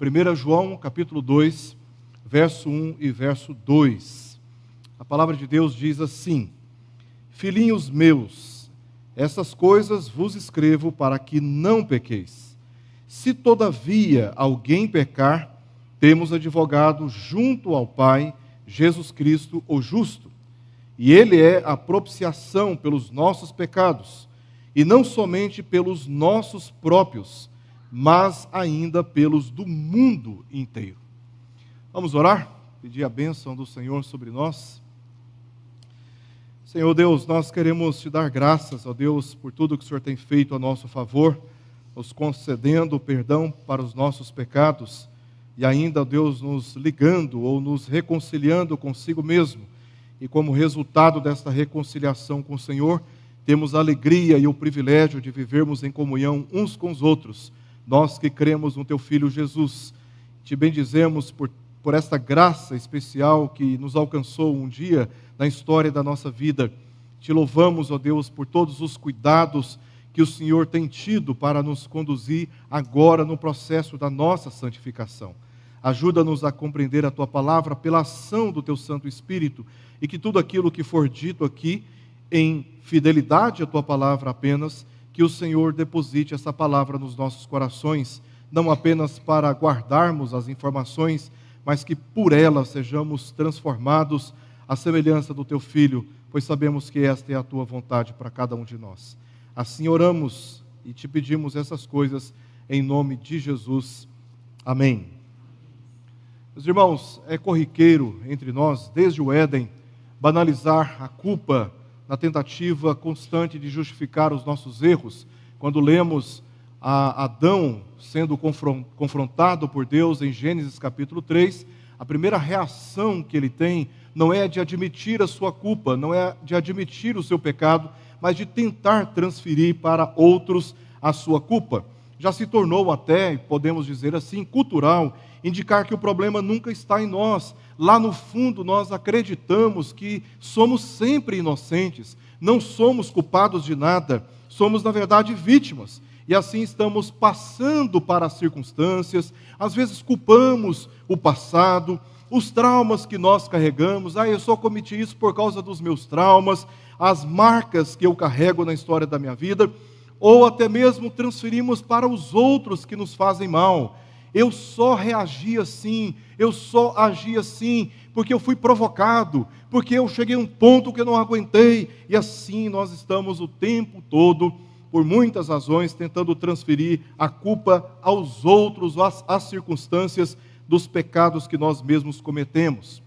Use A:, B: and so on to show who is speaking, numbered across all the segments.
A: 1 João capítulo 2, verso 1 e verso 2. A palavra de Deus diz assim: Filhinhos meus, essas coisas vos escrevo para que não pequeis. Se todavia alguém pecar, temos advogado junto ao Pai, Jesus Cristo, o justo. E ele é a propiciação pelos nossos pecados, e não somente pelos nossos próprios, mas ainda pelos do mundo inteiro. Vamos orar? Pedir a bênção do Senhor sobre nós. Senhor Deus, nós queremos te dar graças, ó Deus, por tudo que o Senhor tem feito a nosso favor, nos concedendo perdão para os nossos pecados, e ainda, ó Deus, nos ligando ou nos reconciliando consigo mesmo. E como resultado desta reconciliação com o Senhor, temos a alegria e o privilégio de vivermos em comunhão uns com os outros, nós que cremos no Teu Filho Jesus. Te bendizemos por esta graça especial que nos alcançou um dia na história da nossa vida. Te louvamos, ó Deus, por todos os cuidados que o Senhor tem tido para nos conduzir agora no processo da nossa santificação. Ajuda-nos a compreender a Tua palavra pela ação do Teu Santo Espírito, e que tudo aquilo que for dito aqui, em fidelidade à Tua palavra apenas, que o Senhor deposite essa palavra nos nossos corações, não apenas para guardarmos as informações, mas que por ela sejamos transformados à semelhança do Teu Filho, pois sabemos que esta é a Tua vontade para cada um de nós. Assim oramos e te pedimos essas coisas em nome de Jesus. Amém. Meus irmãos, é corriqueiro entre nós, desde o Éden, banalizar a culpa na tentativa constante de justificar os nossos erros. Quando lemos a Adão sendo confrontado por Deus em Gênesis capítulo 3, a primeira reação que ele tem não é de admitir a sua culpa, não é de admitir o seu pecado, mas de tentar transferir para outros a sua culpa. Já se tornou até, podemos dizer assim, cultural, indicar que o problema nunca está em nós. Lá no fundo nós acreditamos que somos sempre inocentes, não somos culpados de nada, somos na verdade vítimas. E assim estamos passando para as circunstâncias, às vezes culpamos o passado, os traumas que nós carregamos. Eu só cometi isso por causa dos meus traumas, as marcas que eu carrego na história da minha vida, ou até mesmo transferimos para os outros que nos fazem mal. Eu só reagi assim, eu só agi assim, porque eu fui provocado, porque eu cheguei a um ponto que eu não aguentei. E assim nós estamos o tempo todo, por muitas razões, tentando transferir a culpa aos outros, às circunstâncias dos pecados que nós mesmos cometemos.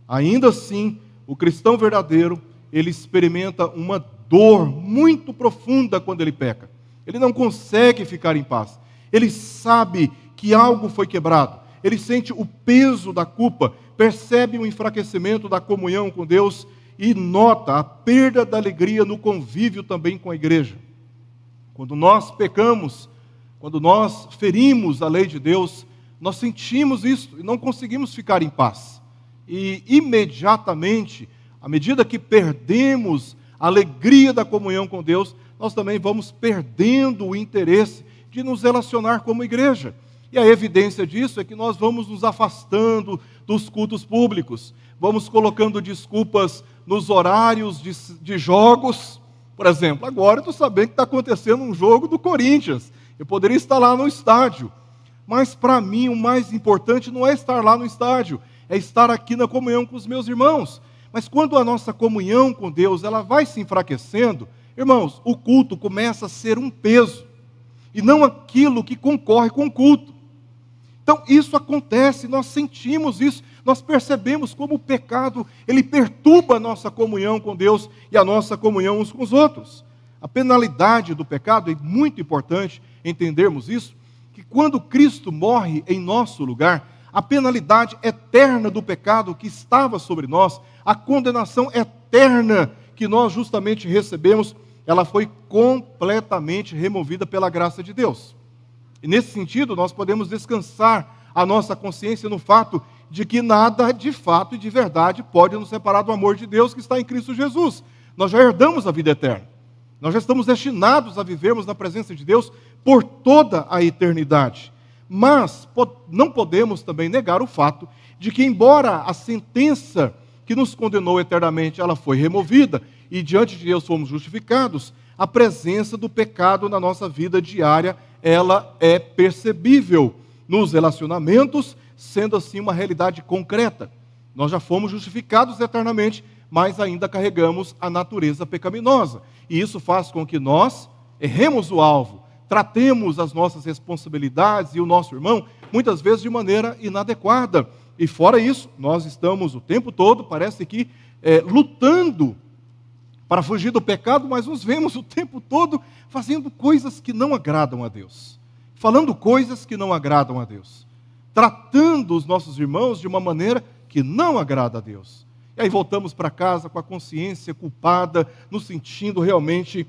A: Ainda assim, o cristão verdadeiro, ele experimenta uma dor muito profunda quando ele peca. Ele não consegue ficar em paz. Ele sabe que algo foi quebrado. Ele sente o peso da culpa, percebe o enfraquecimento da comunhão com Deus e nota a perda da alegria no convívio também com a igreja. Quando nós pecamos, quando nós ferimos a lei de Deus, nós sentimos isso e não conseguimos ficar em paz. E imediatamente, à medida que perdemos a alegria da comunhão com Deus, nós também vamos perdendo o interesse de nos relacionar como igreja. E a evidência disso é que nós vamos nos afastando dos cultos públicos, vamos colocando desculpas nos horários de jogos. Por exemplo, agora eu estou sabendo que está acontecendo um jogo do Corinthians, eu poderia estar lá no estádio, mas para mim o mais importante não é estar lá no estádio, é estar aqui na comunhão com os meus irmãos. Mas quando a nossa comunhão com Deus ela vai se enfraquecendo, irmãos, o culto começa a ser um peso, e não aquilo que concorre com o culto. Então isso acontece, nós sentimos isso, nós percebemos como o pecado, ele perturba a nossa comunhão com Deus e a nossa comunhão uns com os outros. A penalidade do pecado, é muito importante entendermos isso, que quando Cristo morre em nosso lugar, a penalidade eterna do pecado que estava sobre nós, a condenação eterna que nós justamente recebemos, ela foi completamente removida pela graça de Deus. E nesse sentido, nós podemos descansar a nossa consciência no fato de que nada de fato e de verdade pode nos separar do amor de Deus que está em Cristo Jesus. Nós já herdamos a vida eterna. Nós já estamos destinados a vivermos na presença de Deus por toda a eternidade. Mas não podemos também negar o fato de que, embora a sentença que nos condenou eternamente, ela foi removida, e diante de Deus fomos justificados, a presença do pecado na nossa vida diária, ela é percebível nos relacionamentos, sendo assim uma realidade concreta. Nós já fomos justificados eternamente, mas ainda carregamos a natureza pecaminosa. E isso faz com que nós erremos o alvo, tratemos as nossas responsabilidades e o nosso irmão, muitas vezes de maneira inadequada. E fora isso, nós estamos o tempo todo, parece que, lutando para fugir do pecado, mas nos vemos o tempo todo fazendo coisas que não agradam a Deus, falando coisas que não agradam a Deus, tratando os nossos irmãos de uma maneira que não agrada a Deus. E aí voltamos para casa com a consciência culpada, nos sentindo realmente,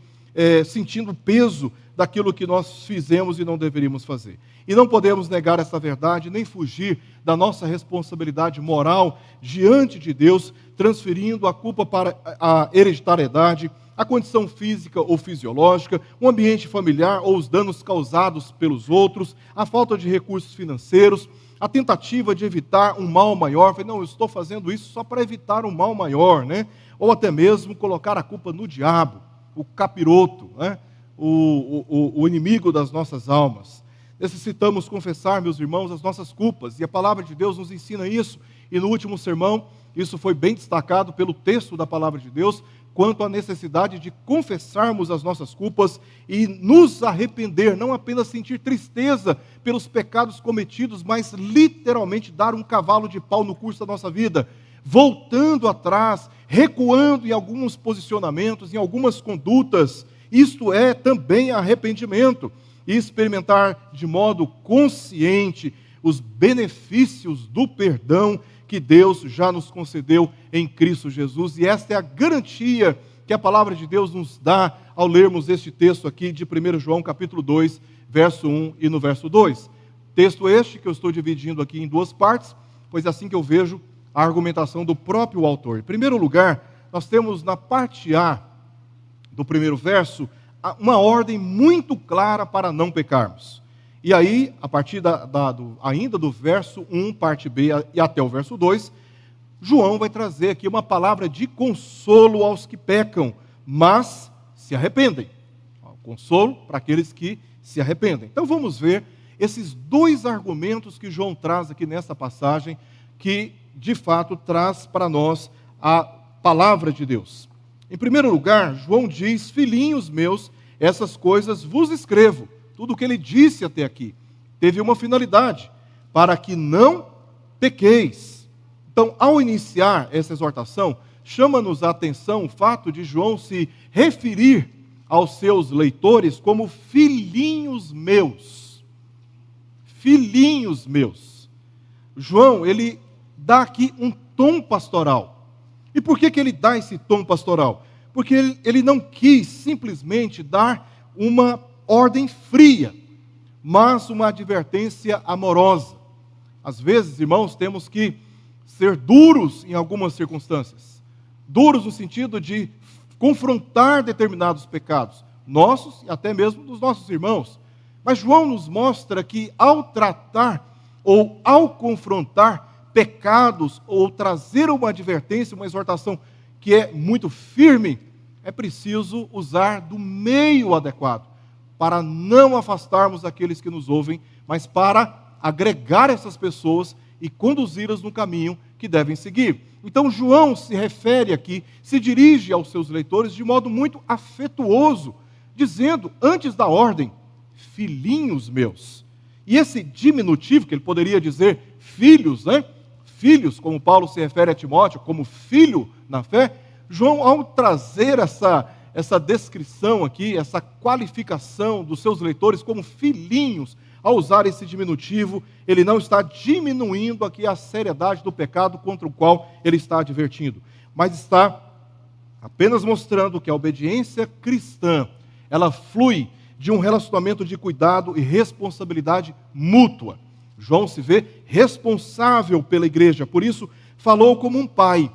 A: sentindo o peso daquilo que nós fizemos e não deveríamos fazer. E não podemos negar essa verdade, nem fugir da nossa responsabilidade moral diante de Deus, transferindo a culpa para a hereditariedade, a condição física ou fisiológica, o ambiente familiar ou os danos causados pelos outros, a falta de recursos financeiros, a tentativa de evitar um mal maior. Não, eu estou fazendo isso só para evitar um mal maior, né? Ou até mesmo colocar a culpa no diabo, o capiroto, né? O inimigo das nossas almas. Necessitamos confessar, meus irmãos, as nossas culpas, e a palavra de Deus nos ensina isso, e no último sermão, isso foi bem destacado pelo texto da palavra de Deus, quanto à necessidade de confessarmos as nossas culpas e nos arrepender, não apenas sentir tristeza pelos pecados cometidos, mas literalmente dar um cavalo de pau no curso da nossa vida, voltando atrás, recuando em alguns posicionamentos, em algumas condutas. Isto é também arrependimento, e experimentar de modo consciente os benefícios do perdão que Deus já nos concedeu em Cristo Jesus. E esta é a garantia que a palavra de Deus nos dá ao lermos este texto aqui de 1 João capítulo 2, verso 1 e no verso 2. Texto este que eu estou dividindo aqui em duas partes, pois é assim que eu vejo a argumentação do próprio autor. Em primeiro lugar, nós temos na parte A do primeiro verso uma ordem muito clara para não pecarmos. E aí, a partir ainda do verso 1, parte B, e até o verso 2, João vai trazer aqui uma palavra de consolo aos que pecam, mas se arrependem. Consolo para aqueles que se arrependem. Então vamos ver esses dois argumentos que João traz aqui nessa passagem, que de fato traz para nós a palavra de Deus. Em primeiro lugar, João diz: filhinhos meus, essas coisas vos escrevo. Tudo o que ele disse até aqui teve uma finalidade, para que não pequeis. Então, ao iniciar essa exortação, chama-nos a atenção o fato de João se referir aos seus leitores como filhinhos meus. Filhinhos meus. João, ele dá aqui um tom pastoral. E por que ele dá esse tom pastoral? Porque ele não quis simplesmente dar uma ordem fria, mas uma advertência amorosa. Às vezes, irmãos, temos que ser duros em algumas circunstâncias. Duros no sentido de confrontar determinados pecados, nossos e até mesmo dos nossos irmãos. Mas João nos mostra que ao tratar ou ao confrontar pecados ou trazer uma advertência, uma exortação que é muito firme, é preciso usar do meio adequado, para não afastarmos aqueles que nos ouvem, mas para agregar essas pessoas e conduzi-las no caminho que devem seguir. Então João se refere aqui, se dirige aos seus leitores de modo muito afetuoso, dizendo, antes da ordem, filhinhos meus. E esse diminutivo, que ele poderia dizer filhos, né? Filhos, como Paulo se refere a Timóteo, como filho na fé, João, ao trazer essa descrição aqui, essa qualificação dos seus leitores como filhinhos, ao usar esse diminutivo, ele não está diminuindo aqui a seriedade do pecado contra o qual ele está advertindo, mas está apenas mostrando que a obediência cristã, ela flui de um relacionamento de cuidado e responsabilidade mútua. João se vê responsável pela igreja, por isso falou como um pai,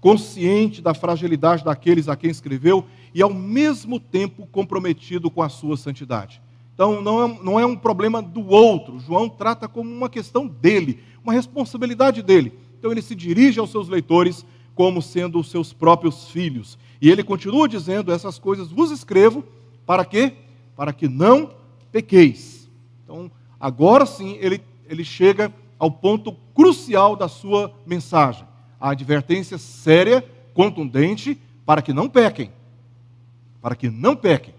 A: consciente da fragilidade daqueles a quem escreveu e ao mesmo tempo comprometido com a sua santidade. Então, não é um problema do outro. João trata como uma questão dele, uma responsabilidade dele. Então, ele se dirige aos seus leitores como sendo os seus próprios filhos. E ele continua dizendo: essas coisas vos escrevo, para quê? Para que não pequeis. Então, agora sim, ele chega ao ponto crucial da sua mensagem. A advertência séria, contundente, para que não pequem. Para que não pequem.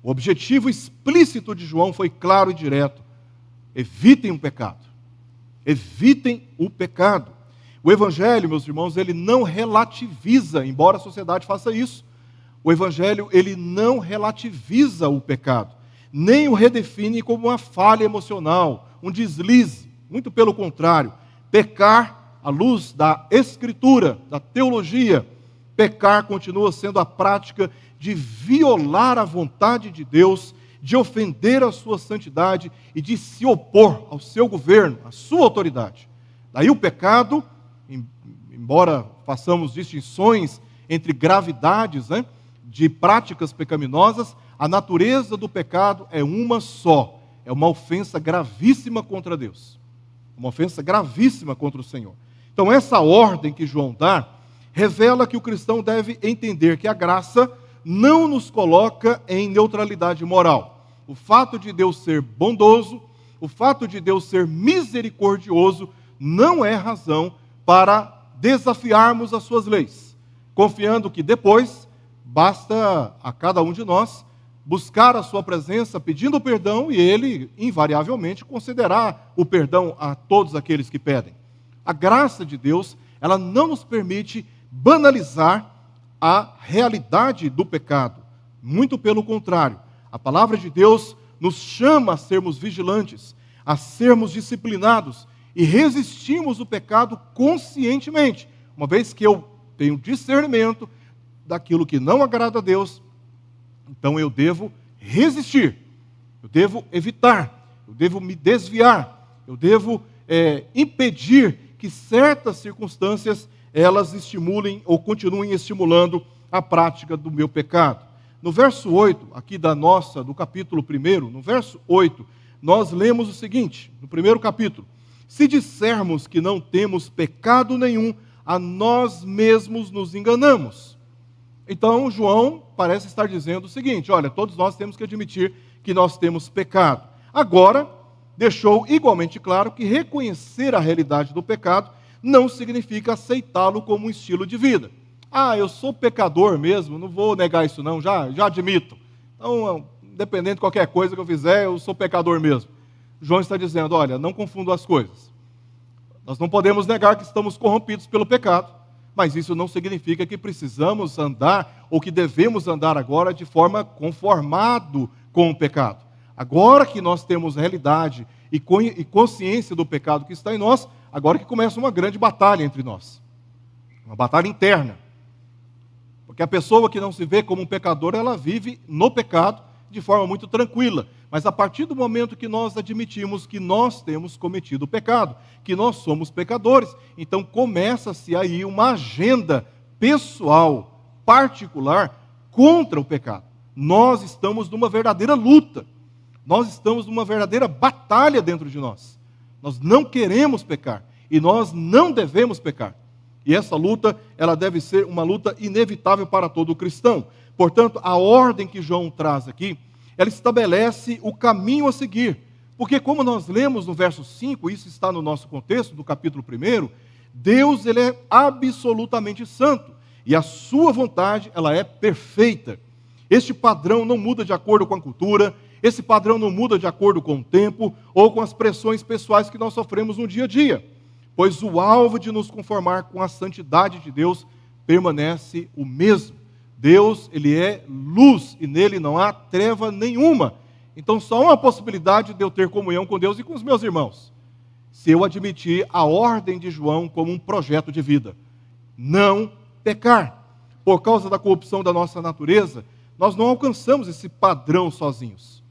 A: O objetivo explícito de João foi claro e direto: evitem o pecado. Evitem o pecado. O Evangelho, meus irmãos, ele não relativiza, embora a sociedade faça isso. O Evangelho, ele não relativiza o pecado, nem o redefine como uma falha emocional, um deslize. Muito pelo contrário, pecar à luz da Escritura, da teologia, pecar continua sendo a prática de violar a vontade de Deus, de ofender a sua santidade e de se opor ao seu governo, à sua autoridade. Daí o pecado, embora façamos distinções entre gravidades, de práticas pecaminosas, a natureza do pecado é uma só. É uma ofensa gravíssima contra Deus. Uma ofensa gravíssima contra o Senhor. Então, essa ordem que João dá, revela que o cristão deve entender que a graça não nos coloca em neutralidade moral. O fato de Deus ser bondoso, o fato de Deus ser misericordioso, não é razão para desafiarmos as suas leis, confiando que depois basta a cada um de nós buscar a sua presença pedindo perdão e ele invariavelmente concederá o perdão a todos aqueles que pedem. A graça de Deus, ela não nos permite banalizar a realidade do pecado. Muito pelo contrário, a palavra de Deus nos chama a sermos vigilantes, a sermos disciplinados e resistimos o pecado conscientemente, uma vez que eu tenho discernimento daquilo que não agrada a Deus, então eu devo resistir, eu devo evitar, eu devo me desviar, eu devo impedir que certas circunstâncias elas estimulem ou continuem estimulando a prática do meu pecado. No verso 8, aqui do capítulo 1, no verso 8, nós lemos o seguinte, no primeiro capítulo: se dissermos que não temos pecado nenhum, a nós mesmos nos enganamos. Então, João parece estar dizendo o seguinte: olha, todos nós temos que admitir que nós temos pecado. Agora, deixou igualmente claro que reconhecer a realidade do pecado não significa aceitá-lo como um estilo de vida. Ah, eu sou pecador mesmo, não vou negar isso não, já admito. Então, independente de qualquer coisa que eu fizer, eu sou pecador mesmo. João está dizendo: olha, não confunda as coisas. Nós não podemos negar que estamos corrompidos pelo pecado, mas isso não significa que precisamos andar, ou que devemos andar agora de forma conformado com o pecado. Agora que nós temos realidade e consciência do pecado que está em nós, agora que começa uma grande batalha entre nós. Uma batalha interna. Porque a pessoa que não se vê como um pecador, ela vive no pecado de forma muito tranquila. Mas a partir do momento que nós admitimos que nós temos cometido o pecado, que nós somos pecadores, então começa-se aí uma agenda pessoal, particular, contra o pecado. Nós estamos numa verdadeira luta. Nós estamos numa verdadeira batalha dentro de nós. Nós não queremos pecar e nós não devemos pecar. E essa luta, ela deve ser uma luta inevitável para todo cristão. Portanto, a ordem que João traz aqui, ela estabelece o caminho a seguir. Porque como nós lemos no verso 5, isso está no nosso contexto, do capítulo 1, Deus, ele é absolutamente santo. E a sua vontade, ela é perfeita. Este padrão não muda de acordo com a cultura, esse padrão não muda de acordo com o tempo ou com as pressões pessoais que nós sofremos no dia a dia. Pois o alvo de nos conformar com a santidade de Deus permanece o mesmo. Deus, ele é luz e nele não há treva nenhuma. Então só há uma possibilidade de eu ter comunhão com Deus e com os meus irmãos: se eu admitir a ordem de João como um projeto de vida. Não pecar. Por causa da corrupção da nossa natureza, nós não alcançamos esse padrão sozinhos.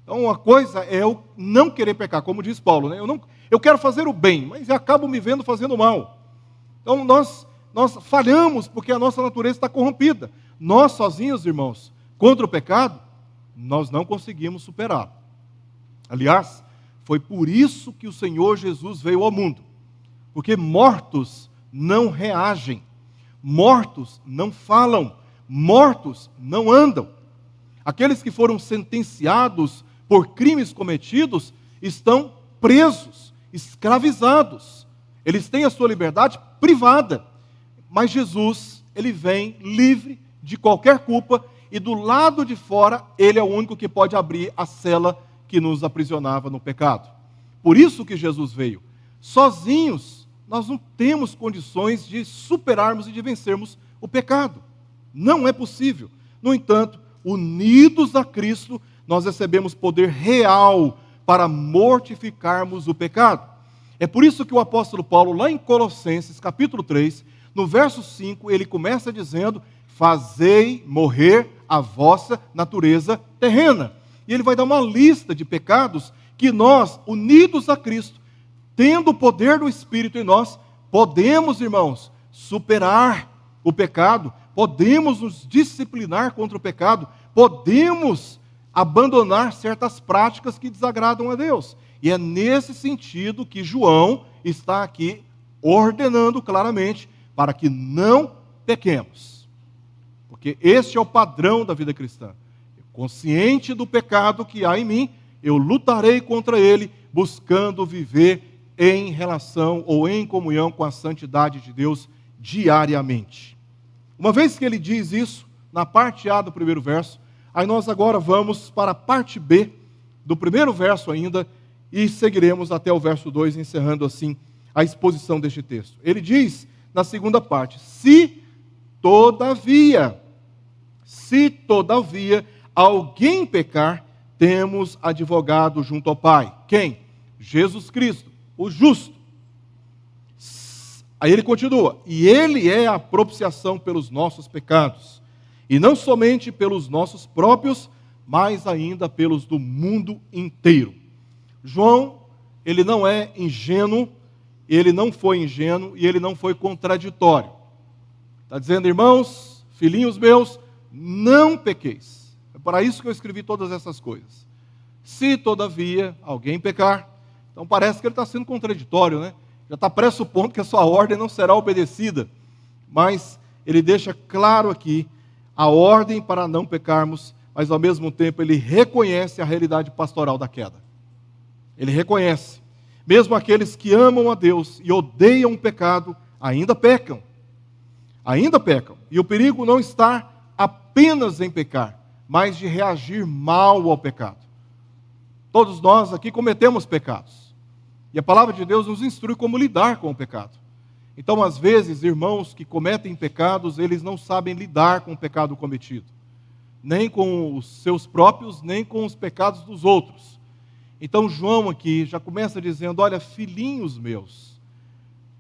A: Então uma coisa é eu não querer pecar, como diz Paulo, né? Eu quero fazer o bem, mas eu acabo me vendo fazendo o mal. Então nós falhamos porque a nossa natureza está corrompida. Nós sozinhos, irmãos, contra o pecado, nós não conseguimos superá-lo. Aliás, foi por isso que o Senhor Jesus veio ao mundo. Porque mortos não reagem, mortos não falam, mortos não andam. Aqueles que foram sentenciados por crimes cometidos estão presos, escravizados. Eles têm a sua liberdade privada. Mas Jesus, ele vem livre de qualquer culpa e do lado de fora, ele é o único que pode abrir a cela que nos aprisionava no pecado. Por isso que Jesus veio. Sozinhos, nós não temos condições de superarmos e de vencermos o pecado. Não é possível. No entanto, unidos a Cristo, nós recebemos poder real para mortificarmos o pecado. É por isso que o apóstolo Paulo, lá em Colossenses, capítulo 3, no verso 5, ele começa dizendo: fazei morrer a vossa natureza terrena. E ele vai dar uma lista de pecados que nós, unidos a Cristo, tendo o poder do Espírito em nós, podemos, irmãos, superar o pecado, podemos nos disciplinar contra o pecado, podemos abandonar certas práticas que desagradam a Deus. E é nesse sentido que João está aqui ordenando claramente para que não pequemos. Porque este é o padrão da vida cristã. Consciente do pecado que há em mim, eu lutarei contra ele, buscando viver em relação ou em comunhão com a santidade de Deus diariamente. Uma vez que ele diz isso, na parte A do primeiro verso, aí nós agora vamos para a parte B do primeiro verso ainda e seguiremos até o verso 2, encerrando assim a exposição deste texto. Ele diz na segunda parte: se todavia alguém pecar, temos advogado junto ao Pai. Quem? Jesus Cristo, o justo. Aí ele continua: e ele é a propiciação pelos nossos pecados, e não somente pelos nossos próprios, mas ainda pelos do mundo inteiro. João, ele não é ingênuo, ele não foi ingênuo e ele não foi contraditório. Está dizendo: irmãos, filhinhos meus, não pequeis. É para isso que eu escrevi todas essas coisas. Se todavia alguém pecar, então parece que ele está sendo contraditório, né? Já está pressupondo que a sua ordem não será obedecida. Mas ele deixa claro aqui a ordem para não pecarmos, mas ao mesmo tempo ele reconhece a realidade pastoral da queda. Ele reconhece. Mesmo aqueles que amam a Deus e odeiam o pecado, ainda pecam. Ainda pecam. E o perigo não está apenas em pecar, mas de reagir mal ao pecado. Todos nós aqui cometemos pecados. E a palavra de Deus nos instrui como lidar com o pecado. Então, às vezes, irmãos que cometem pecados, eles não sabem lidar com o pecado cometido. Nem com os seus próprios, nem com os pecados dos outros. Então, João aqui já começa dizendo: olha, filhinhos meus,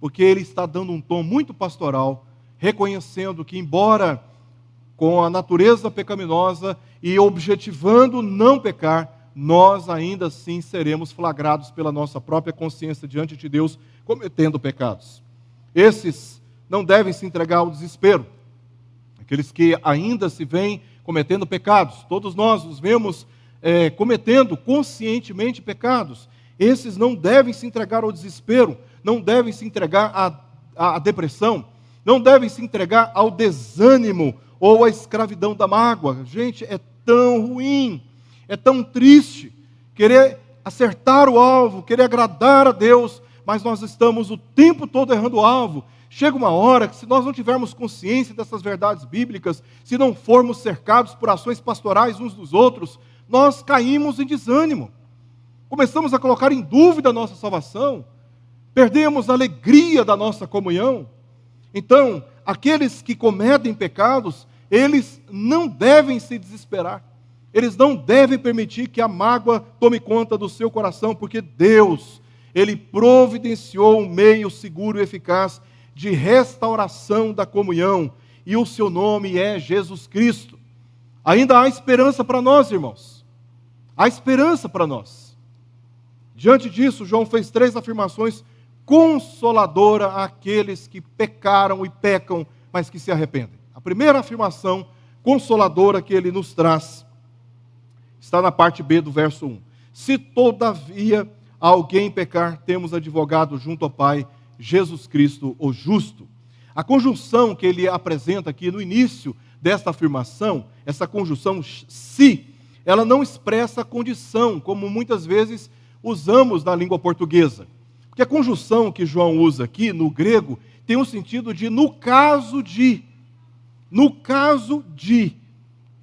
A: porque ele está dando um tom muito pastoral, reconhecendo que, embora com a natureza pecaminosa e objetivando não pecar, nós ainda assim seremos flagrados pela nossa própria consciência diante de Deus, cometendo pecados. Esses não devem se entregar ao desespero. Aqueles que ainda se veem cometendo pecados, todos nós os vemos cometendo conscientemente pecados. Esses não devem se entregar ao desespero, não devem se entregar à depressão, não devem se entregar ao desânimo ou à escravidão da mágoa. Gente, é tão ruim, é tão triste querer acertar o alvo, querer agradar a Deus, mas nós estamos o tempo todo errando o alvo. Chega uma hora que, se nós não tivermos consciência dessas verdades bíblicas, se não formos cercados por ações pastorais uns dos outros, nós caímos em desânimo. Começamos a colocar em dúvida a nossa salvação, perdemos a alegria da nossa comunhão. Então, aqueles que cometem pecados, eles não devem se desesperar. Eles não devem permitir que a mágoa tome conta do seu coração, porque Deus, Ele providenciou um meio seguro e eficaz de restauração da comunhão, e o seu nome é Jesus Cristo. Ainda há esperança para nós, irmãos. Há esperança para nós. Diante disso, João fez 3 afirmações consoladoras àqueles que pecaram e pecam, mas que se arrependem. A primeira afirmação consoladora que ele nos traz Está na parte B do verso 1. Se todavia alguém pecar, temos advogado junto ao Pai, Jesus Cristo, o justo. A conjunção que ele apresenta aqui no início desta afirmação, essa conjunção se, ela não expressa condição, como muitas vezes usamos na língua portuguesa. Porque a conjunção que João usa aqui, no grego, tem um sentido de no caso de. No caso de.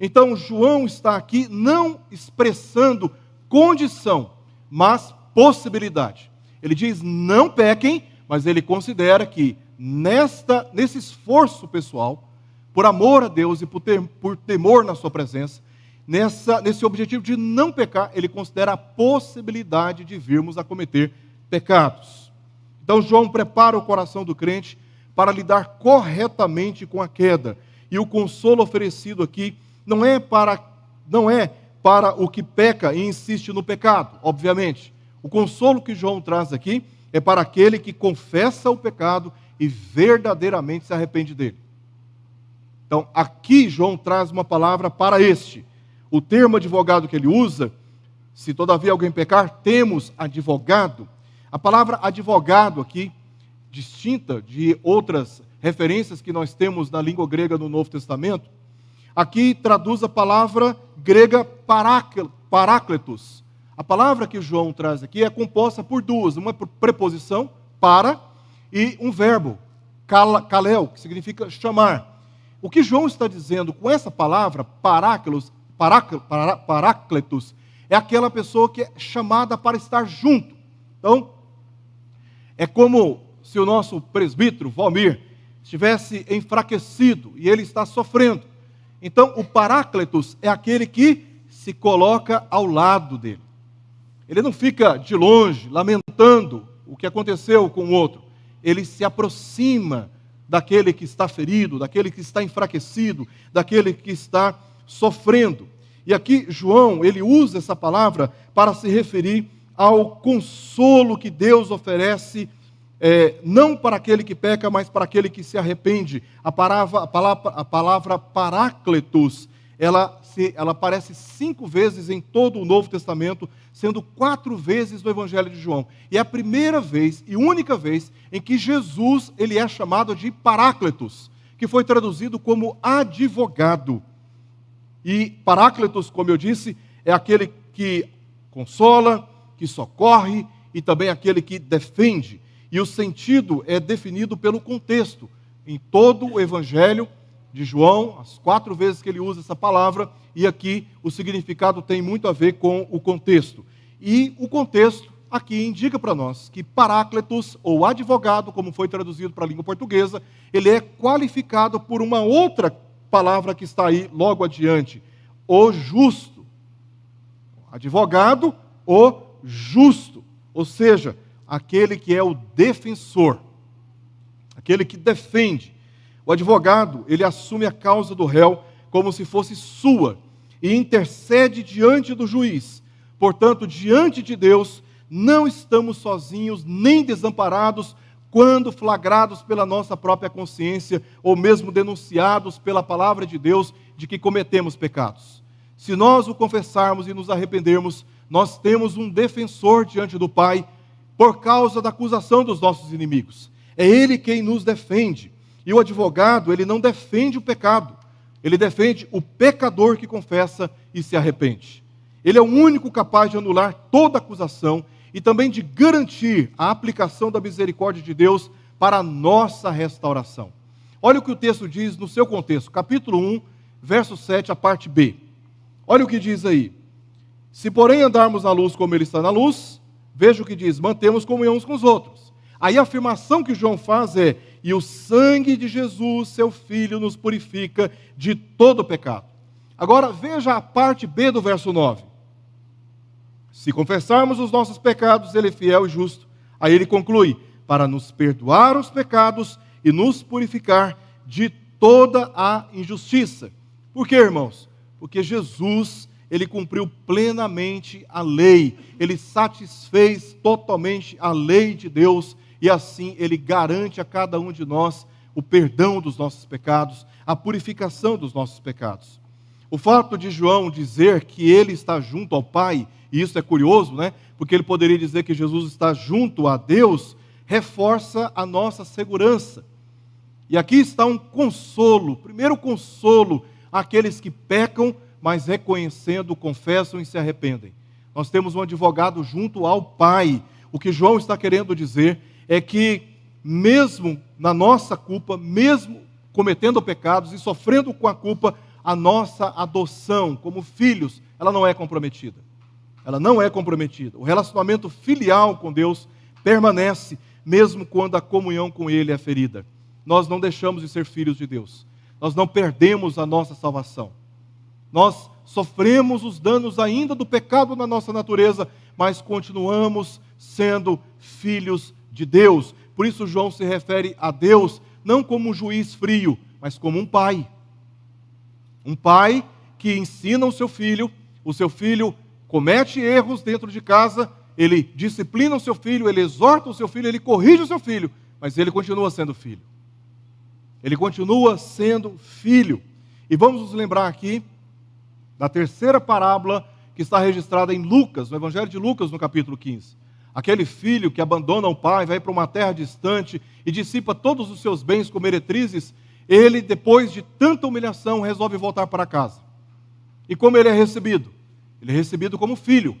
A: Então, João está aqui não expressando condição, mas possibilidade. Ele diz, não pequem, mas ele considera que nesse esforço pessoal, por amor a Deus e por temor na sua presença, nesse objetivo de não pecar, ele considera a possibilidade de virmos a cometer pecados. Então, João prepara o coração do crente para lidar corretamente com a queda. E o consolo oferecido aqui não é para o que peca e insiste no pecado, obviamente. O consolo que João traz aqui é para aquele que confessa o pecado e verdadeiramente se arrepende dele. Então, aqui João traz uma palavra para este. O termo advogado que ele usa, se todavia alguém pecar, temos advogado. A palavra advogado aqui, distinta de outras referências que nós temos na língua grega no Novo Testamento, aqui traduz a palavra grega parácletos. A palavra que João traz aqui é composta por duas, uma preposição, para, e um verbo, kaleo, que significa chamar. O que João está dizendo com essa palavra, parácletos, é aquela pessoa que é chamada para estar junto. Então, é como se o nosso presbítero, Valmir, estivesse enfraquecido e ele está sofrendo. Então, o parácletos é aquele que se coloca ao lado dele. Ele não fica de longe, lamentando o que aconteceu com o outro. Ele se aproxima daquele que está ferido, daquele que está enfraquecido, daquele que está sofrendo. E aqui, João, ele usa essa palavra para se referir ao consolo que Deus oferece, não para aquele que peca, mas para aquele que se arrepende. A palavra parácletos, ela aparece 5 vezes em todo o Novo Testamento, sendo 4 vezes no Evangelho de João. E é a primeira vez e única vez em que Jesus ele é chamado de parácletos, que foi traduzido como advogado. E parácletos, como eu disse, é aquele que consola, que socorre e também aquele que defende. E o sentido é definido pelo contexto. Em todo o Evangelho de João, as 4 vezes que ele usa essa palavra, e aqui o significado tem muito a ver com o contexto. E o contexto aqui indica para nós que parácletos, ou advogado, como foi traduzido para a língua portuguesa, ele é qualificado por uma outra palavra que está aí logo adiante, o justo. Advogado, o justo, ou seja, aquele que é o defensor, aquele que defende. O advogado, ele assume a causa do réu como se fosse sua e intercede diante do juiz. Portanto, diante de Deus, não estamos sozinhos nem desamparados quando flagrados pela nossa própria consciência ou mesmo denunciados pela palavra de Deus de que cometemos pecados. Se nós o confessarmos e nos arrependermos, nós temos um defensor diante do Pai por causa da acusação dos nossos inimigos. É Ele quem nos defende. E o advogado, ele não defende o pecado, ele defende o pecador que confessa e se arrepende. Ele é o único capaz de anular toda acusação e também de garantir a aplicação da misericórdia de Deus para a nossa restauração. Olha o que o texto diz no seu contexto, capítulo 1, verso 7, a parte B. Olha o que diz aí. Se porém andarmos na luz como Ele está na luz, veja o que diz, mantemos comunhão uns com os outros. Aí a afirmação que João faz é, e o sangue de Jesus, seu Filho, nos purifica de todo pecado. Agora veja a parte B do verso 9. Se confessarmos os nossos pecados, Ele é fiel e justo. Aí ele conclui, para nos perdoar os pecados e nos purificar de toda a injustiça. Por quê, irmãos? Porque Jesus, Ele cumpriu plenamente a lei. Ele satisfez totalmente a lei de Deus e assim Ele garante a cada um de nós o perdão dos nossos pecados, a purificação dos nossos pecados. O fato de João dizer que ele está junto ao Pai, e isso é curioso, né? Porque ele poderia dizer que Jesus está junto a Deus, reforça a nossa segurança. E aqui está um consolo, primeiro consolo àqueles que pecam, mas reconhecendo, confessam e se arrependem. Nós temos um advogado junto ao Pai. O que João está querendo dizer é que, mesmo na nossa culpa, mesmo cometendo pecados e sofrendo com a culpa, a nossa adoção como filhos, ela não é comprometida. Ela não é comprometida. O relacionamento filial com Deus permanece, mesmo quando a comunhão com Ele é ferida. Nós não deixamos de ser filhos de Deus. Nós não perdemos a nossa salvação. Nós sofremos os danos ainda do pecado na nossa natureza, mas continuamos sendo filhos de Deus. Por isso João se refere a Deus não como um juiz frio, mas como um pai. Um pai que ensina o seu filho comete erros dentro de casa, ele disciplina o seu filho, ele exorta o seu filho, ele corrige o seu filho, mas ele continua sendo filho. Ele continua sendo filho. E vamos nos lembrar aqui da terceira parábola que está registrada em Lucas, no Evangelho de Lucas, no capítulo 15. Aquele filho que abandona o pai, vai para uma terra distante e dissipa todos os seus bens com meretrizes, ele, depois de tanta humilhação, resolve voltar para casa. E como ele é recebido? Ele é recebido como filho.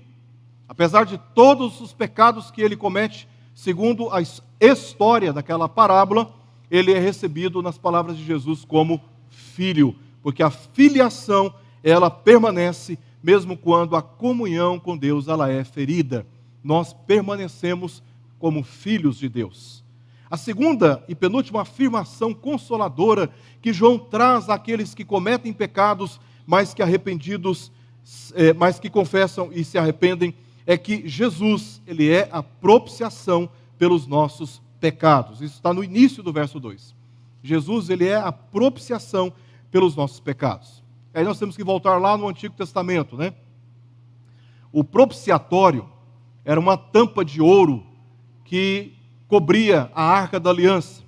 A: Apesar de todos os pecados que ele comete, segundo a história daquela parábola, ele é recebido, nas palavras de Jesus, como filho. Porque a filiação, ela permanece, mesmo quando a comunhão com Deus ela é ferida. Nós permanecemos como filhos de Deus. A segunda e penúltima afirmação consoladora que João traz àqueles que cometem pecados, mas que confessam e se arrependem, é que Jesus, ele é a propiciação pelos nossos pecados. Isso está no início do verso 2. Jesus, ele é a propiciação pelos nossos pecados. Aí nós temos que voltar lá no Antigo Testamento, né? O propiciatório era uma tampa de ouro que cobria a Arca da Aliança.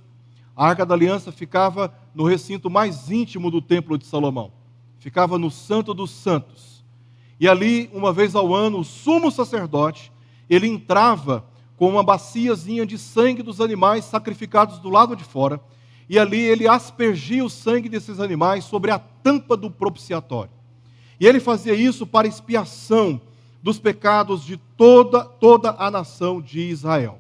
A: A Arca da Aliança ficava no recinto mais íntimo do Templo de Salomão. Ficava no Santo dos Santos. E ali, uma vez ao ano, o sumo sacerdote, ele entrava com uma baciazinha de sangue dos animais sacrificados do lado de fora, e ali ele aspergia o sangue desses animais sobre a tampa do propiciatório. E ele fazia isso para expiação dos pecados de toda a nação de Israel.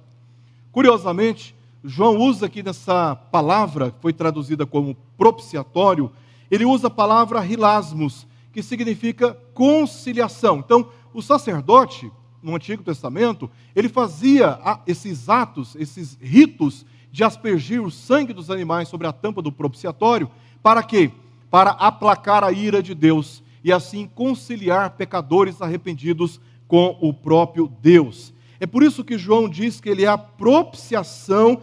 A: Curiosamente, João usa aqui nessa palavra, que foi traduzida como propiciatório, ele usa a palavra hilasmos, que significa conciliação. Então, o sacerdote, no Antigo Testamento, ele fazia esses atos, esses ritos de aspergir o sangue dos animais sobre a tampa do propiciatório, para quê? Para aplacar a ira de Deus e assim conciliar pecadores arrependidos com o próprio Deus. É por isso que João diz que ele é a propiciação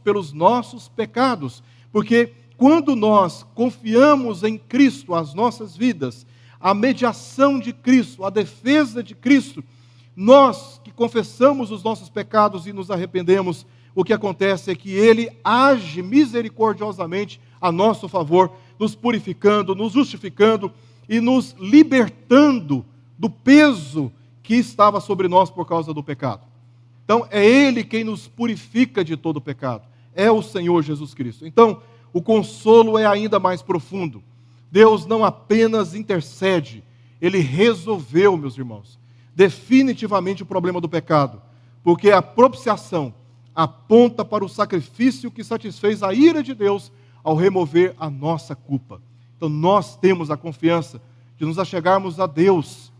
A: pelos nossos pecados, porque quando nós confiamos em Cristo as nossas vidas, a mediação de Cristo, a defesa de Cristo, nós que confessamos os nossos pecados e nos arrependemos, o que acontece é que Ele age misericordiosamente a nosso favor, nos purificando, nos justificando e nos libertando do peso que estava sobre nós por causa do pecado. Então, é Ele quem nos purifica de todo o pecado. É o Senhor Jesus Cristo. Então, o consolo é ainda mais profundo. Deus não apenas intercede, Ele resolveu, meus irmãos, definitivamente o problema do pecado, porque a propiciação aponta para o sacrifício que satisfez a ira de Deus ao remover a nossa culpa. Então nós temos a confiança de nos achegarmos a Deus,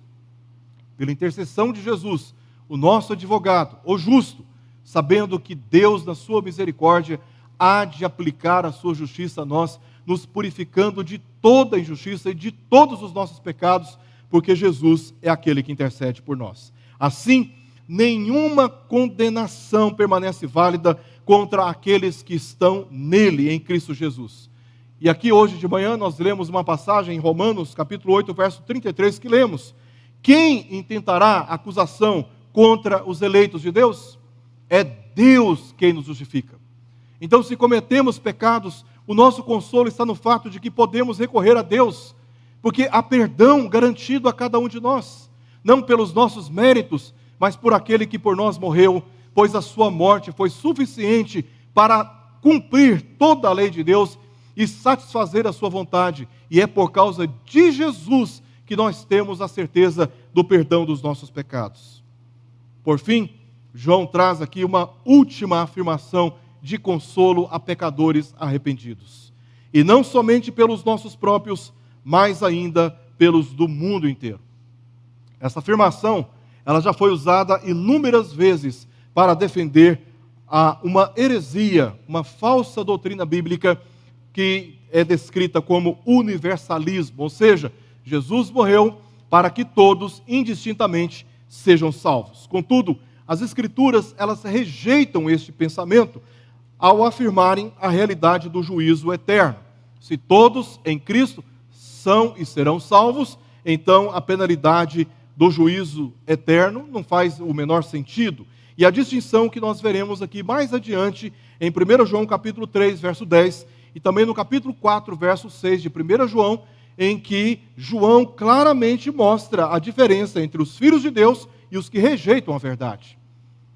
A: pela intercessão de Jesus, o nosso advogado, o justo, sabendo que Deus, na sua misericórdia, há de aplicar a sua justiça a nós, nos purificando de toda injustiça e de todos os nossos pecados, porque Jesus é aquele que intercede por nós. Assim, nenhuma condenação permanece válida contra aqueles que estão nele, em Cristo Jesus. E aqui hoje de manhã nós lemos uma passagem em Romanos, capítulo 8, verso 33, que lemos: quem intentará acusação contra os eleitos de Deus? É Deus quem nos justifica. Então, se cometemos pecados, o nosso consolo está no fato de que podemos recorrer a Deus. porque há perdão garantido a cada um de nós, não pelos nossos méritos, mas por aquele que por nós morreu, pois a sua morte foi suficiente para cumprir toda a lei de Deus e satisfazer a sua vontade. E é por causa de Jesus que nós temos a certeza do perdão dos nossos pecados. Por fim, João traz aqui uma última afirmação de consolo a pecadores arrependidos. E não somente pelos nossos próprios, mas ainda pelos do mundo inteiro. Essa afirmação, ela já foi usada inúmeras vezes para defender uma heresia, uma falsa doutrina bíblica que é descrita como universalismo, ou seja, Jesus morreu para que todos, indistintamente, sejam salvos. Contudo, as Escrituras, elas rejeitam este pensamento ao afirmarem a realidade do juízo eterno. Se todos em Cristo são e serão salvos, então a penalidade do juízo eterno não faz o menor sentido. E a distinção que nós veremos aqui mais adiante, em 1 João capítulo 3, verso 10, e também no capítulo 4, verso 6 de 1 João, em que João claramente mostra a diferença entre os filhos de Deus e os que rejeitam a verdade.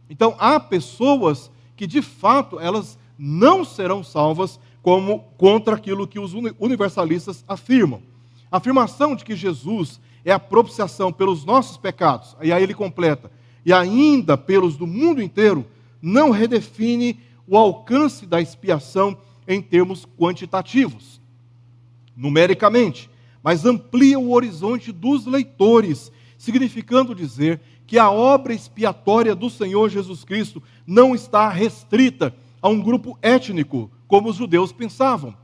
A: Então, há pessoas que, de fato, elas não serão salvas como contra aquilo que os universalistas afirmam. A afirmação de que Jesus é a propiciação pelos nossos pecados, e aí ele completa, e ainda pelos do mundo inteiro, não redefine o alcance da expiação em termos quantitativos, numericamente, mas amplia o horizonte dos leitores, significando dizer que a obra expiatória do Senhor Jesus Cristo não está restrita a um grupo étnico, como os judeus pensavam,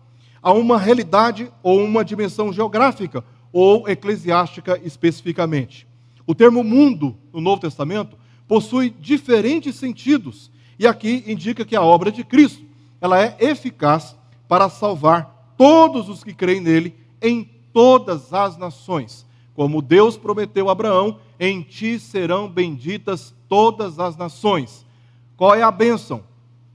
A: a uma realidade ou uma dimensão geográfica ou eclesiástica especificamente. O termo mundo, no Novo Testamento, possui diferentes sentidos, e aqui indica que a obra de Cristo, ela é eficaz para salvar todos os que creem nele em todas as nações. Como Deus prometeu a Abraão, em ti serão benditas todas as nações. Qual é a bênção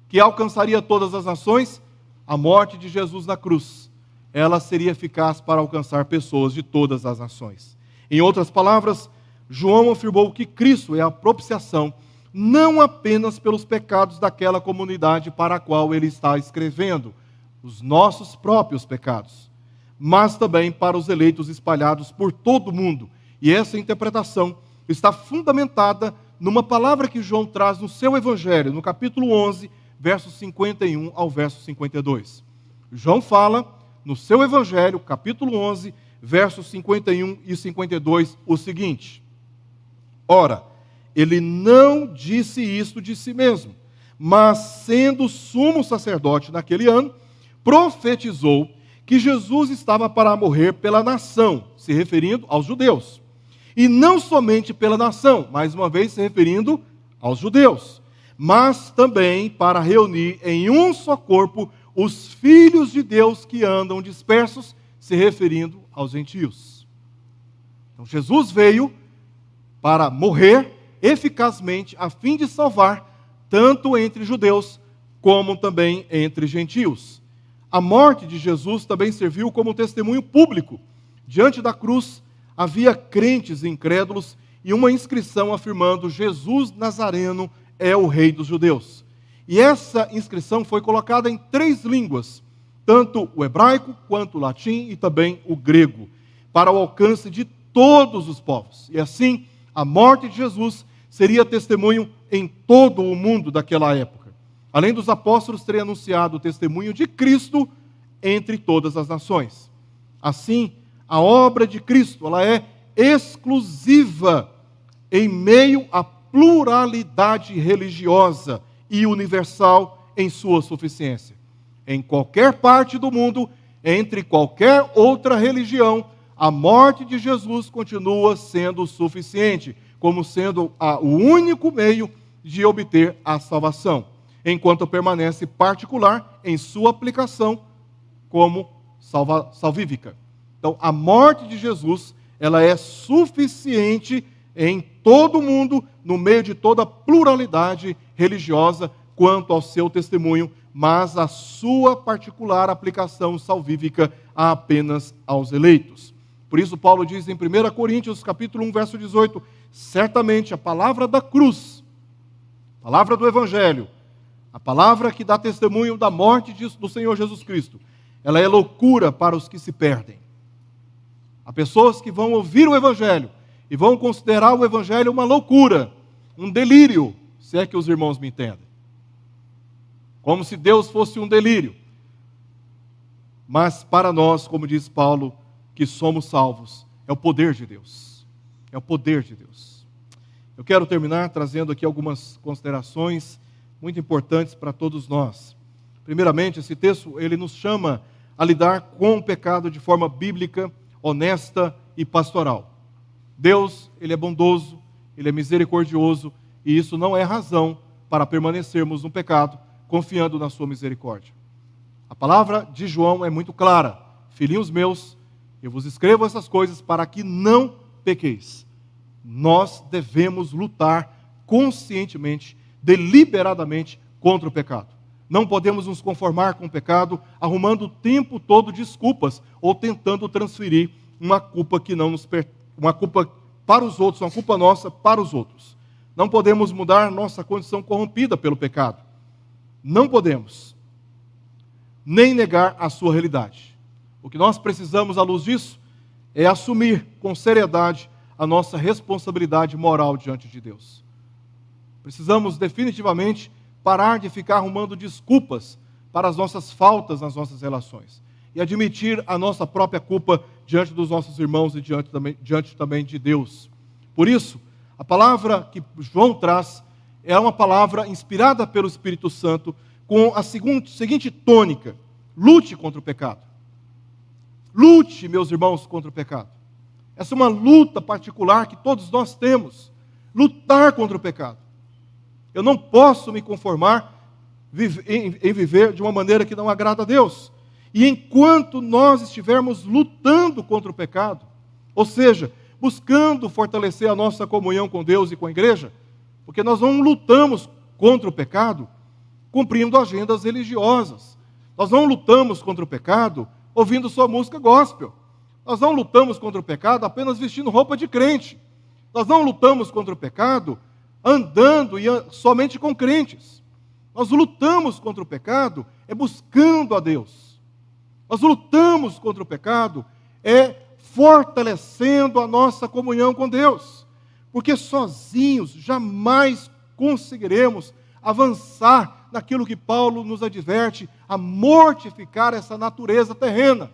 A: que alcançaria todas as nações? A morte de Jesus na cruz. Ela seria eficaz para alcançar pessoas de todas as nações. Em outras palavras, João afirmou que Cristo é a propiciação, não apenas pelos pecados daquela comunidade para a qual ele está escrevendo, os nossos próprios pecados, mas também para os eleitos espalhados por todo o mundo. E essa interpretação está fundamentada numa palavra que João traz no seu Evangelho, no capítulo 11, versos 51 ao verso 52. João fala, no seu Evangelho, capítulo 11, versos 51 e 52, o seguinte: ora, ele não disse isto de si mesmo, mas sendo sumo sacerdote naquele ano, profetizou que Jesus estava para morrer pela nação, se referindo aos judeus. E não somente pela nação, mais uma vez se referindo aos judeus, mas também para reunir em um só corpo os filhos de Deus que andam dispersos, se referindo aos gentios. Então Jesus veio para morrer eficazmente a fim de salvar tanto entre judeus como também entre gentios. A morte de Jesus também serviu como testemunho público. Diante da cruz havia crentes e incrédulos e uma inscrição afirmando: Jesus Nazareno é o rei dos judeus. E essa inscrição foi colocada em 3 línguas, tanto o hebraico quanto o latim e também o grego, para o alcance de todos os povos. E assim, a morte de Jesus seria testemunho em todo o mundo daquela época. Além dos apóstolos terem anunciado o testemunho de Cristo entre todas as nações. Assim, a obra de Cristo, ela é exclusiva em meio à pluralidade religiosa e universal em sua suficiência. Em qualquer parte do mundo, entre qualquer outra religião, a morte de Jesus continua sendo suficiente, como sendo o único meio de obter a salvação, enquanto permanece particular em sua aplicação como salvífica. Então, a morte de Jesus, ela é suficiente em todo o mundo, no meio de toda a pluralidade religiosa, quanto ao seu testemunho, mas a sua particular aplicação salvífica apenas aos eleitos. Por isso Paulo diz em 1 Coríntios, capítulo 1, verso 18, certamente a palavra da cruz, a palavra do Evangelho, a palavra que dá testemunho da morte do Senhor Jesus Cristo, ela é loucura para os que se perdem. Há pessoas que vão ouvir o Evangelho e vão considerar o Evangelho uma loucura, um delírio, se é que os irmãos me entendem. Como se Deus fosse um delírio. Mas para nós, como diz Paulo, que somos salvos, é o poder de Deus. É o poder de Deus. Eu quero terminar trazendo aqui algumas considerações muito importantes para todos nós. Primeiramente, esse texto, ele nos chama a lidar com o pecado de forma bíblica, honesta e pastoral. Deus, ele é bondoso, ele é misericordioso, e isso não é razão para permanecermos no pecado, confiando na sua misericórdia. A palavra de João é muito clara: filhinhos meus, eu vos escrevo essas coisas para que não pequeis. Nós devemos lutar conscientemente, deliberadamente contra o pecado. Não podemos nos conformar com o pecado, arrumando o tempo todo desculpas ou tentando transferir uma culpa que não nos uma culpa para os outros, uma culpa nossa para os outros. Não podemos mudar nossa condição corrompida pelo pecado. Não podemos nem negar a sua realidade. O que nós precisamos, à luz disso, é assumir com seriedade a nossa responsabilidade moral diante de Deus. Precisamos definitivamente parar de ficar arrumando desculpas para as nossas faltas nas nossas relações e admitir a nossa própria culpa diante dos nossos irmãos e diante também de Deus. Por isso, a palavra que João traz é uma palavra inspirada pelo Espírito Santo com a seguinte tônica: lute contra o pecado. Lute, meus irmãos, contra o pecado. Essa é uma luta particular que todos nós temos. Lutar contra o pecado. Eu não posso me conformar em viver de uma maneira que não agrada a Deus. E enquanto nós estivermos lutando contra o pecado, ou seja, buscando fortalecer a nossa comunhão com Deus e com a igreja, porque nós não lutamos contra o pecado cumprindo agendas religiosas. Nós não lutamos contra o pecado ouvindo só música gospel. Nós não lutamos contra o pecado apenas vestindo roupa de crente. Nós não lutamos contra o pecado andando somente com crentes. Nós lutamos contra o pecado buscando a Deus. Nós lutamos contra o pecado fortalecendo a nossa comunhão com Deus. Porque sozinhos jamais conseguiremos avançar naquilo que Paulo nos adverte, a mortificar essa natureza terrena.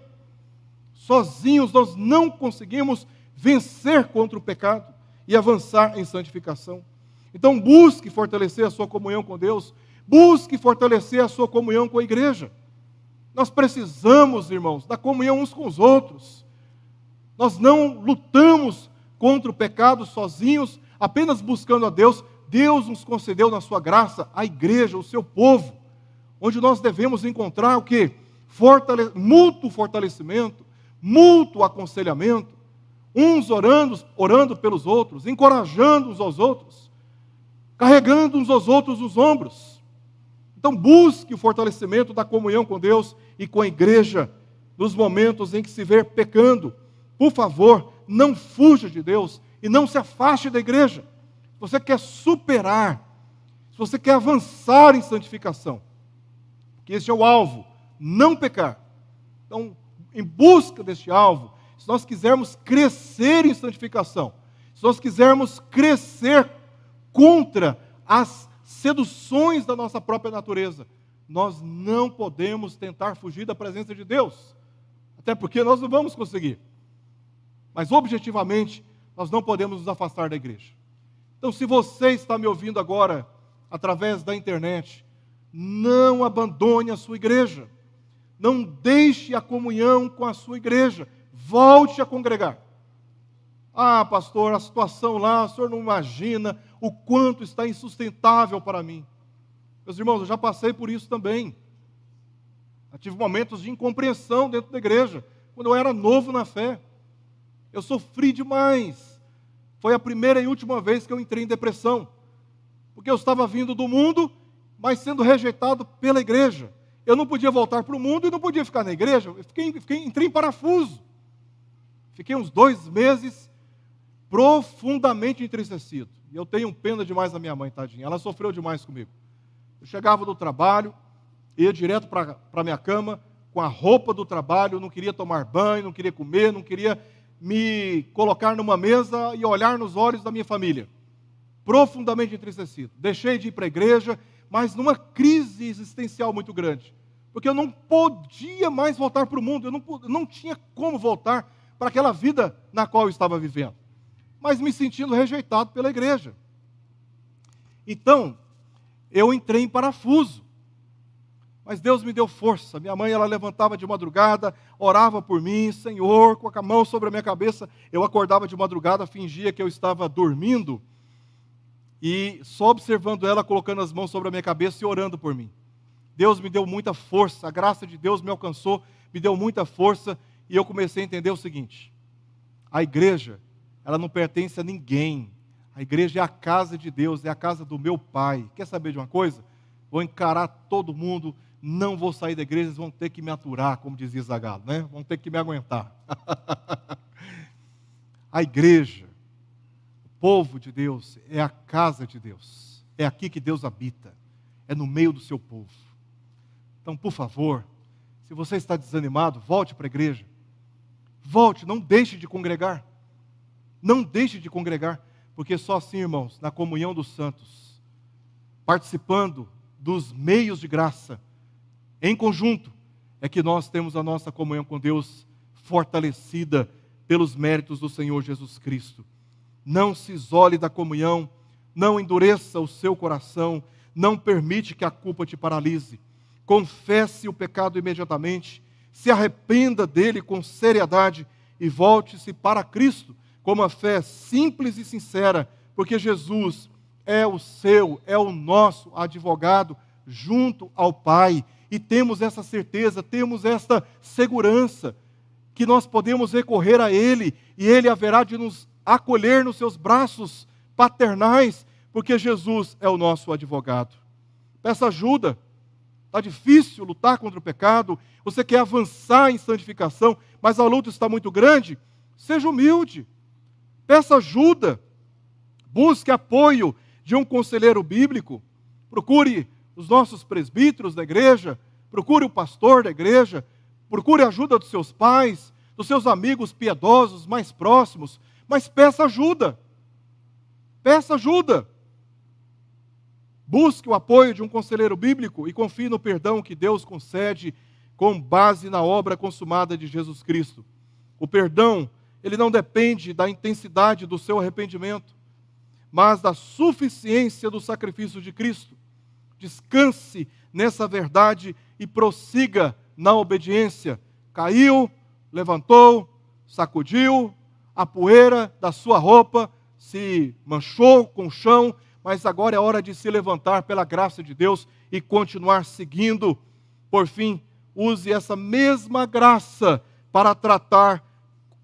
A: Sozinhos nós não conseguimos vencer contra o pecado e avançar em santificação. Então busque fortalecer a sua comunhão com Deus, busque fortalecer a sua comunhão com a igreja. Nós precisamos, irmãos, da comunhão uns com os outros. Nós não lutamos contra o pecado sozinhos, apenas buscando a Deus. Deus nos concedeu na sua graça a igreja, o seu povo, onde nós devemos encontrar o quê? Mútuo fortalecimento, mútuo aconselhamento, uns orando pelos outros, encorajando uns aos outros, carregando uns aos outros nos ombros. Então busque o fortalecimento da comunhão com Deus e com a igreja nos momentos em que se vê pecando. Por favor, não fuja de Deus e não se afaste da igreja. Se você quer superar, se você quer avançar em santificação, porque esse é o alvo, não pecar. Então, em busca deste alvo, se nós quisermos crescer em santificação, se nós quisermos crescer contra as seduções da nossa própria natureza, nós não podemos tentar fugir da presença de Deus, até porque nós não vamos conseguir. Mas, objetivamente, nós não podemos nos afastar da igreja. Então, se você está me ouvindo agora, através da internet, não abandone a sua igreja. Não deixe a comunhão com a sua igreja. Volte a congregar. Ah, pastor, a situação lá, o senhor não imagina o quanto está insustentável para mim. Meus irmãos, eu já passei por isso também. Eu tive momentos de incompreensão dentro da igreja, quando eu era novo na fé. Eu sofri demais. Foi a primeira e última vez que eu entrei em depressão. Porque eu estava vindo do mundo, mas sendo rejeitado pela igreja. Eu não podia voltar para o mundo e não podia ficar na igreja. Entrei em parafuso. Fiquei uns 2 meses profundamente entristecido. E eu tenho pena demais da minha mãe, tadinha. Ela sofreu demais comigo. Eu chegava do trabalho, ia direto para a minha cama, com a roupa do trabalho, não queria tomar banho, não queria comer, não queria me colocar numa mesa e olhar nos olhos da minha família. Profundamente entristecido. Deixei de ir para a igreja, mas numa crise existencial muito grande. Porque eu não podia mais voltar para o mundo, eu não tinha como voltar para aquela vida na qual eu estava vivendo. Mas me sentindo rejeitado pela igreja. Então, eu entrei em parafuso. Mas Deus me deu força. Minha mãe, ela levantava de madrugada, orava por mim, Senhor, com a mão sobre a minha cabeça. Eu acordava de madrugada, fingia que eu estava dormindo, e só observando ela, colocando as mãos sobre a minha cabeça e orando por mim. Deus me deu muita força, a graça de Deus me alcançou, me deu muita força, e eu comecei a entender o seguinte: a igreja, ela não pertence a ninguém. A igreja é a casa de Deus, é a casa do meu Pai. Quer saber de uma coisa? Vou encarar todo mundo, não vou sair da igreja, eles vão ter que me aturar, como dizia Zagalo, né? Vão ter que me aguentar. A igreja, o povo de Deus, é a casa de Deus. É aqui que Deus habita. É no meio do seu povo. Então, por favor, se você está desanimado, volte para a igreja. Volte, não deixe de congregar. Não deixe de congregar, porque só assim, irmãos, na comunhão dos santos, participando dos meios de graça, em conjunto, é que nós temos a nossa comunhão com Deus fortalecida pelos méritos do Senhor Jesus Cristo. Não se isole da comunhão, não endureça o seu coração, não permite que a culpa te paralise. Confesse o pecado imediatamente, se arrependa dele com seriedade e volte-se para Cristo com uma fé simples e sincera, porque Jesus é o seu, é o nosso advogado junto ao Pai. E temos essa certeza, temos esta segurança, que nós podemos recorrer a Ele, e Ele haverá de nos acolher nos seus braços paternais, porque Jesus é o nosso advogado. Peça ajuda. Está difícil lutar contra o pecado, você quer avançar em santificação, mas a luta está muito grande. Seja humilde. Peça ajuda. Busque apoio de um conselheiro bíblico. Procure os nossos presbíteros da igreja, procure o pastor da igreja, procure a ajuda dos seus pais, dos seus amigos piedosos mais próximos, mas peça ajuda. Peça ajuda. Busque o apoio de um conselheiro bíblico e confie no perdão que Deus concede com base na obra consumada de Jesus Cristo. O perdão, ele não depende da intensidade do seu arrependimento, mas da suficiência do sacrifício de Cristo. Descanse nessa verdade e prossiga na obediência. Caiu, levantou, sacudiu, a poeira da sua roupa se manchou com o chão, mas agora é hora de se levantar pela graça de Deus e continuar seguindo. Por fim, use essa mesma graça para tratar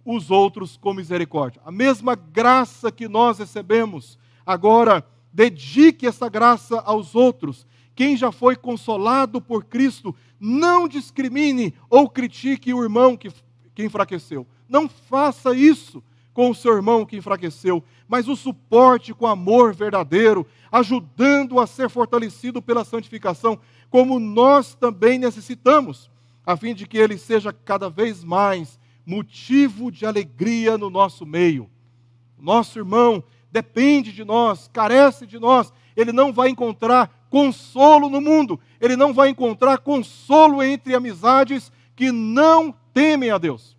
A: os outros com misericórdia. A mesma graça que nós recebemos, agora dedique essa graça aos outros. Quem já foi consolado por Cristo, não discrimine ou critique o irmão que enfraqueceu. Não faça isso com o seu irmão que enfraqueceu, mas o suporte com amor verdadeiro, ajudando-o a ser fortalecido pela santificação, como nós também necessitamos, a fim de que ele seja cada vez mais motivo de alegria no nosso meio. O nosso irmão depende de nós, carece de nós, ele não vai encontrar consolo no mundo, ele não vai encontrar consolo entre amizades que não temem a Deus.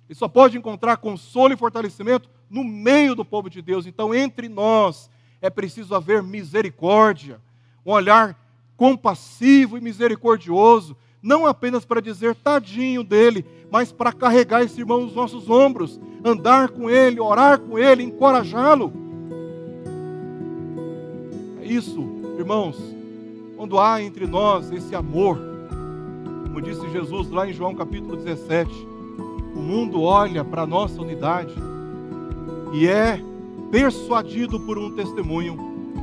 A: Ele só pode encontrar consolo e fortalecimento no meio do povo de Deus. Então, entre nós, é preciso haver misericórdia, um olhar compassivo e misericordioso, não apenas para dizer tadinho dele, mas para carregar esse irmão nos nossos ombros, andar com ele, orar com ele, encorajá-lo. É isso, irmãos, quando há entre nós esse amor, como disse Jesus lá em João capítulo 17, o mundo olha para a nossa unidade e é persuadido por um testemunho,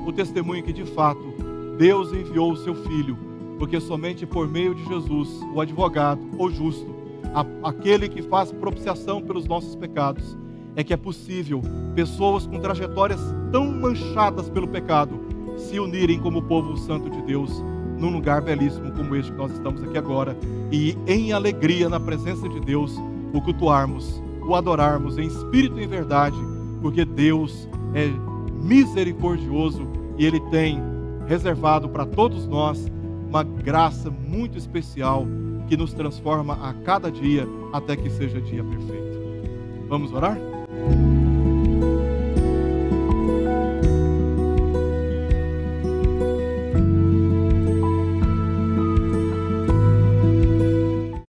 A: o testemunho que de fato Deus enviou o seu Filho, porque somente por meio de Jesus, o advogado, o justo, aquele que faz propiciação pelos nossos pecados, é que é possível pessoas com trajetórias tão manchadas pelo pecado se unirem como povo santo de Deus num lugar belíssimo como este que nós estamos aqui agora, e em alegria na presença de Deus o cultuarmos, o adorarmos em espírito e em verdade, porque Deus é misericordioso e Ele tem reservado para todos nós uma graça muito especial que nos transforma a cada dia até que seja dia perfeito. Vamos orar?